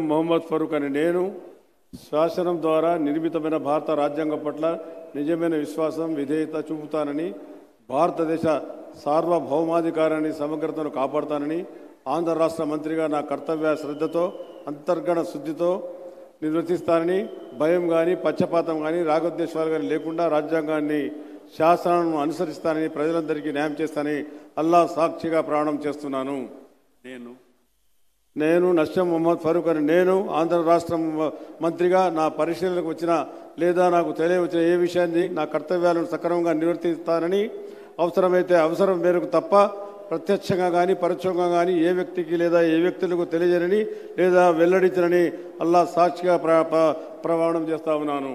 మొహమ్మద్ ఫరూక్ అని నేను శాసనం ద్వారా నిర్మితమైన భారత రాజ్యాంగం పట్ల నిజమైన విశ్వాసం విధేయత చూపుతానని, భారతదేశ సార్వభౌమాధికారాన్ని సమగ్రతను కాపాడుతానని, ఆంధ్ర రాష్ట్ర మంత్రిగా నా కర్తవ్య శ్రద్ధతో అంతర్గత శుద్ధితో నిర్వర్తిస్తానని, భయం కానీ పక్షపాతం కానీ రాగద్వేషాలు కానీ లేకుండా రాజ్యాంగాన్ని శాసనాలను అనుసరిస్తానని, ప్రజలందరికీ న్యాయం చేస్తానని అల్లా సాక్షిగా ప్రమాణం చేస్తున్నాను. నేను నస్యం మొహమ్మద్ ఫరూక్ అని నేను ఆంధ్ర రాష్ట్ర మంత్రిగా నా పరిశీలనకు వచ్చిన లేదా నాకు తెలియవచ్చిన ఏ విషయాన్ని నా కర్తవ్యాలను సక్రమంగా నిర్వర్తిస్తానని, అవసరమైతే అవసరం మేరకు తప్ప ప్రత్యక్షంగా కానీ పరోక్షంగా కానీ ఏ వ్యక్తికి లేదా ఏ వ్యక్తులకు తెలియజేయని లేదా వెల్లడించనని అల్లా సాక్షిగా ప్రమాణం చేస్తా ఉన్నాను.